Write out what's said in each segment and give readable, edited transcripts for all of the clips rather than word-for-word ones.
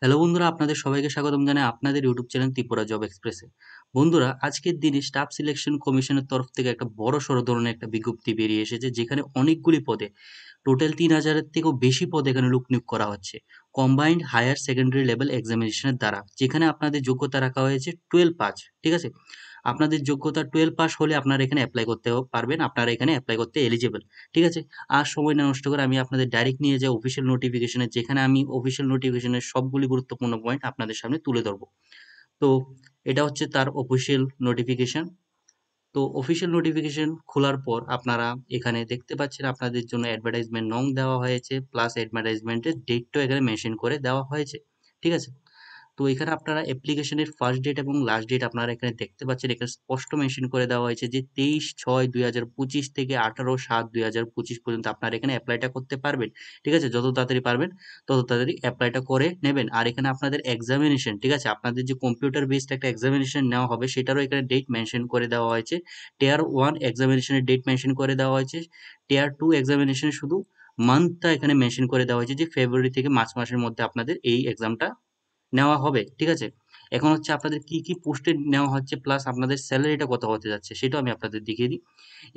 Hello বন্ধুরা, আপনাদের সবাইকে স্বাগতম জানাই আপনাদের ইউটিউব চ্যানেল ত্রিপুরা জব এক্সপ্রেসে। বন্ধুরা, আজকের দিনে স্টাফ সিলেকশন কমিশনের তরফ থেকে একটা বড়সড় ধরনের একটা বিজ্ঞপ্তি বেরিয়ে এসেছে, যেখানে অনেকগুলি পদে টোটাল ৩,০০০-এর থেকেও বেশি পদে এখানে লোক নিয়োগ করা হচ্ছে কম্বাইন্ড হায়ার সেকেন্ডারি লেভেল এক্সামিনেশনের দ্বারা। যেখানে আপনাদের যোগ্যতা রাখা হয়েছে 12 পাস, ঠিক আছে? আপনাদের যোগ্যতা 12 পাস হলে আপনারা এখানে এপ্লাই করতে পারবেন, আপনারা এখানে এপ্লাই করতে এলিজিবল, ঠিক আছে? আর সময় না নষ্ট করে আমি আপনাদের ডাইরেক্ট নিয়ে যাই অফিসিয়াল নোটিফিকেশনে, যেখানে আমি অফিসিয়াল নোটিফিকেশনের সবগুলি গুরুত্বপূর্ণ পয়েন্ট আপনাদের সামনে তুলে ধরবো। তো এটা হচ্ছে তার অফিসিয়াল নোটিফিকেশন। তো অফিসিয়াল নোটিফিকেশন খোলার পর আপনারা এখানে দেখতে পাচ্ছেন আপনাদের জন্য অ্যাডভার্টাইজমেন্ট নং দেওয়া হয়েছে, প্লাস অ্যাডভার্টাইজমেন্টের ডেটটাও এখানে মেনশন করে দেওয়া হয়েছে, ঠিক আছে? তো এখানে আপনারা অ্যাপ্লিকেশনের ফার্স্ট ডেট এবং লাস্ট ডেট আপনারা এখানে দেখতে পাচ্ছেন, এখানে স্পষ্ট মেনশন করে দেওয়া হয়েছে যে 23/6/2025 থেকে 18/7/2025 পর্যন্ত আপনারা এখানে অ্যাপ্লাইটা করতে পারবেন, ঠিক আছে? যত তাড়াতাড়ি পারবেন তত তাড়াতাড়ি অ্যাপ্লাইটা করে নেবেন। আর এখানে আপনাদের এক্সামিনেশন, ঠিক আছে? আপনাদের যে কম্পিউটার বেসড একটা এক্সামিনেশন নেওয়া হবে সেটারও এখানে ডেট মেনশন করে দেওয়া হয়েছে। টিয়ার 1 এক্সামিনেশনের ডেট মেনশন করে দেওয়া হয়েছে। টিয়ার 2 এক্সামিনেশন শুধু মান্থটা এখানে মেনশন করে দেওয়া হয়েছে যে ফেব্রুয়ারি থেকে মার্চ মাসের মধ্যে আপনাদের এই এক্সামটা নেওয়া হবে, ঠিক আছে? এখন হচ্ছে আপনাদের কি, কি পোস্টে নেওয়া হচ্ছে প্লাস আপনাদের সেলারিটা কত হতে যাচ্ছে সেটাও আমি আপনাদের দেখিয়ে দিই।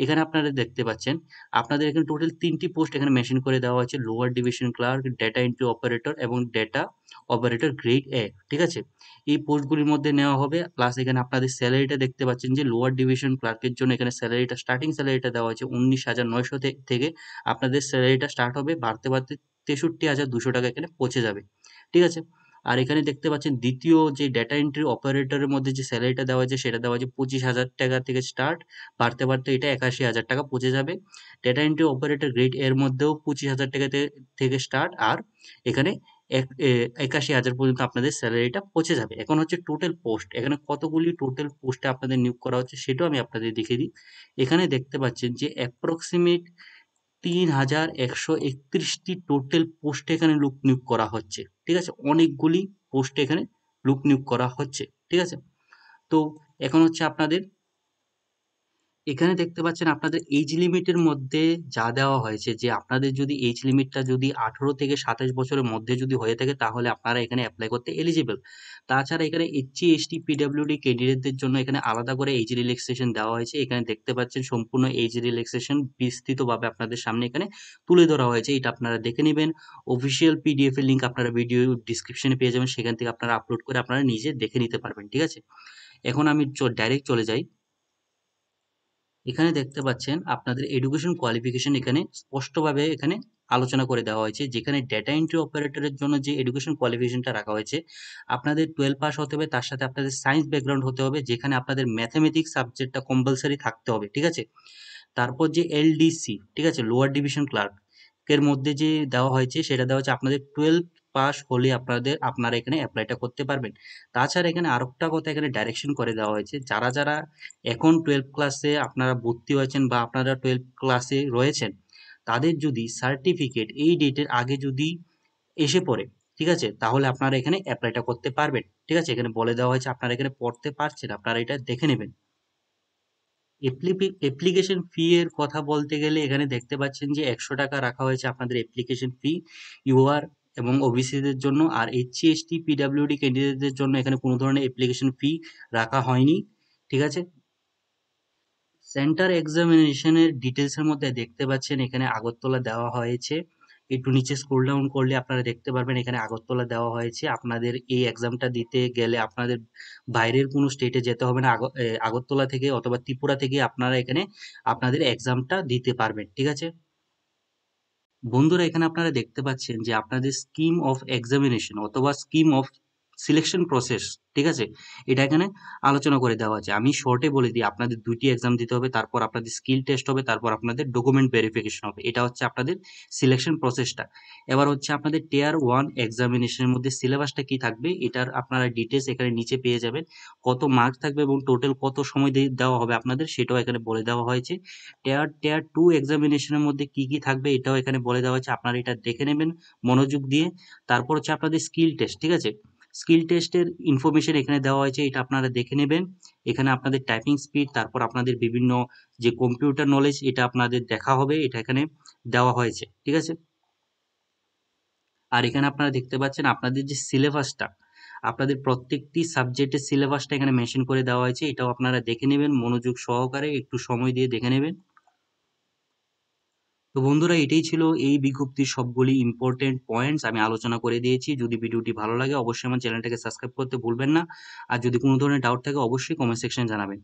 এখানে আপনারা দেখতে পাচ্ছেন, আপনাদের এখানে টোটাল ৩ টি পোস্ট এখানে মেনশন করে দেওয়া হয়েছে। Lower division clerk, data entry operator এবং ডেটা অপারেটর গ্রেড এ, ঠিক আছে? এই পোস্টগুলির মধ্যে নেওয়া হবে। প্লাস এখানে আপনাদের সেলারিটা দেখতে পাচ্ছেন যে লোয়ার ডিভিশন ক্লার্কের জন্য এখানে সেলারিটা স্টার্টিং সেলারিটা দেওয়া হয়েছে ১৯,৯০০ থেকে আপনাদের সেলারিটা স্টার্ট হবে বাড়তে, বাড়তে ৬৩,২০০ টাকা এখানে পৌঁছে যাবে, ঠিক আছে? আর এখানে দেখতে পাচ্ছেন দ্বিতীয় যে ডেটা এন্ট্রি অপারেটরের মধ্যে যে স্যালারিটা দেওয়া হয়েছে সেটা দেওয়া হয়েছে ২৫,০০০ টাকা থেকে স্টার্ট, বাড়তে, বাড়তে এটা ৮১,০০০ টাকা পৌঁছে যাবে। ডেটা এন্ট্রি অপারেটর গ্রেড এর মধ্যেও ২৫,০০০ টাকা থেকে স্টার্ট, আর এখানে ৮১,০০০ পর্যন্ত আপনাদের স্যালারিটা পৌঁছে যাবে। এখন হচ্ছে টোটাল পোস্ট, এখানে কতগুলি টোটাল পোস্টে আপনাদের নিয়োগ করা হচ্ছে সেটাও আমি আপনাদের দেখিয়ে দিই। এখানে দেখতে পাচ্ছেন যে অ্যাপ্রক্সিমেট ৩,১৩১টি টোটাল পোস্টে এখানে লোক নিয়োগ করা হচ্ছে, ঠিক আছে? অনেকগুলি পোস্টে এখানে লোক নিয়োগ করা হচ্ছে, ঠিক আছে? তো এখন হচ্ছে আপনাদের এখানে দেখতে পাচ্ছেন আপনাদের এজ লিমিটের মধ্যে যা দেওয়া হয়েছে যে আপনাদের যদি এজ লিমিটটা যদি 18 থেকে 27 বছরের মধ্যে যদি হয়ে থাকে তাহলে আপনারা এখানে এপ্লাই করতে এলিজিবল। তাছাড়া এখানে এসসি, এসটি, পিডব্লিউডি ক্যান্ডিডেটদের জন্য এখানে আলাদা করে এজ রিল্যাক্সেশন দেওয়া হয়েছে। এখানে দেখতে পাচ্ছেন সম্পূর্ণ এজ রিল্যাক্সেশন বিস্তৃতভাবে আপনাদের সামনে এখানে তুলে ধরা হয়েছে। এটা আপনারা দেখে নিবেন। অফিসিয়াল পিডিএফ এর লিংক আপনারা ভিডিও ডিসক্রিপশনে পেয়ে যাবেন। সেখান থেকে আপনারা আপলোড করে আপনারা নিজে দেখে নিতে পারবেন, ঠিক আছে? এখন আমি ডাইরেক্ট চলে যাই। এখানে দেখতে পাচ্ছেন আপনাদের এডুকেশন কোয়ালিফিকেশন এখানে স্পষ্টভাবে এখানে আলোচনা করে দেওয়া হয়েছে, যেখানে ডেটা এন্ট্রি অপারেটরের জন্য যে এডুকেশন কোয়ালিফিকেশনটা রাখা হয়েছে আপনাদের 12 পাস হতে হবে, তার সাথে আপনাদের সায়েন্স ব্যাকগ্রাউন্ড হতে হবে, যেখানে আপনাদের ম্যাথমেটিক্স সাবজেক্টটা কম্পালসারি থাকতে হবে, ঠিক আছে? তারপর যে এলডিসি, ঠিক আছে, লোয়ার ডিভিশন ক্লার্ক এর মধ্যে যে দেওয়া হয়েছে সেটা দেওয়া হচ্ছে আপনাদের 12 পাস হলে আপনারা এখানে অ্যাপ্লাইটা করতে পারবেন। তাছাড়া এখানে আরেকটা কথা এখানে ডাইরেকশন করে দেওয়া হয়েছে, যারা যারা এখন 12 ক্লাসে আপনারা ভর্তি হয়েছেন বা আপনারা 12 ক্লাসে রয়েছেন, তাদের যদি সার্টিফিকেট এই ডেটের আগে যদি এসে পড়ে, ঠিক আছে, তাহলে আপনারা এখানে অ্যাপ্লাইটা করতে পারবেন, ঠিক আছে? এখানে বলে দেওয়া হয়েছে আপনারা এখানে পড়তে পারছেন, আপনারা এটা দেখে নেবেন। অ্যাপ্লিকেশন ফি এর কথা বলতে গেলে এখানে দেখতে পাচ্ছেন যে ১০০ টাকা রাখা হয়েছে আপনাদের অ্যাপ্লিকেশন ফি ইউআর এবং ওবিসিদের জন্য। আর এসসি, এসটি, পিডব্লিউডি ক্যান্ডিডেটদের জন্য এখানে কোনো ধরনের অ্যাপ্লিকেশন ফি রাখা হয়নি, ঠিক আছে? সেন্টার এক্সামিনেশনের ডিটেলসের মধ্যে দেখতে পাচ্ছেন এখানে আগরতলা দেওয়া হয়েছে। একটু নিচে স্ক্রল ডাউন করলে আপনারা দেখতে পারবেন এখানে আগরতলা দেওয়া হয়েছে। আপনাদের এই এক্সামটা দিতে গেলে আপনাদের বাইরের কোনো স্টেটে যেতে হবে না। আগরতলা থেকে অথবা ত্রিপুরা থেকে আপনারা এখানে আপনাদের এক্সামটা দিতে পারবেন, ঠিক আছে? বন্ধুরা, এখানে আপনারা দেখতে পাচ্ছেন যে আপনাদের স্কিম অফ এক্সামিনেশন অথবা স্কিম অফ সিলেকশন প্রসেস, ঠিক আছে? এটা এখানে আলোচনা করে দেওয়া আছে। আমি শর্টে বলে দিই, আপনাদের ২ টি এক্সাম দিতে হবে, তারপর আপনাদের স্কিল টেস্ট হবে, তারপর আপনাদের ডকুমেন্ট ভেরিফিকেশন হবে। এটা হচ্ছে আপনাদের সিলেকশন প্রসেসটা। এবার হচ্ছে আপনাদের টিয়ার 1 এক্সামিনেশনের মধ্যে সিলেবাসটা কি থাকবে এটার আপনারা ডিটেইলস এখানে নিচে পেয়ে যাবেন। কত মার্ক থাকবে এবং টোটাল কত সময় দেওয়া হবে আপনাদের সেটাও এখানে বলে দেওয়া হয়েছে। টিয়ার 2 এক্সামিনেশনের মধ্যে কি, কি থাকবে এটাও এখানে বলে দেওয়া হয়েছে। আপনারা এটা দেখে নেবেন মনোযোগ দিয়ে। তারপর হচ্ছে আপনাদের স্কিল টেস্ট, ঠিক আছে? স্কিল টেস্টের ইনফরমেশন এখানে দেওয়া হয়েছে, এটা আপনারা দেখে নেবেন। এখানে আপনাদের টাইপিং স্পিড, তারপর আপনাদের বিভিন্ন যে কম্পিউটার নলেজ এটা আপনাদের দেখা হবে, এটা এখানে দেওয়া হয়েছে, ঠিক আছে? আর এখানে আপনারা দেখতে পাচ্ছেন আপনাদের যে সিলেবাসটা, আপনাদের প্রত্যেকটি সাবজেক্টের সিলেবাসটা এখানে মেনশন করে দেওয়া হয়েছে। এটাও আপনারা দেখে নেবেন মনোযোগ সহকারে, একটু সময় দিয়ে দেখে নেবেন। তো বন্ধুরা, এটাই ছিল এই বিজ্ঞপ্তির সবগুলি ইম্পর্টেন্ট পয়েন্টস আমি আলোচনা করে দিয়েছি। যদি ভিডিওটি ভালো লাগে অবশ্যই আমার চ্যানেলটাকে সাবস্ক্রাইব করতে ভুলবেন না। আর যদি কোনো ধরনের ডাউট থাকে অবশ্যই কমেন্ট সেকশনে জানাবেন।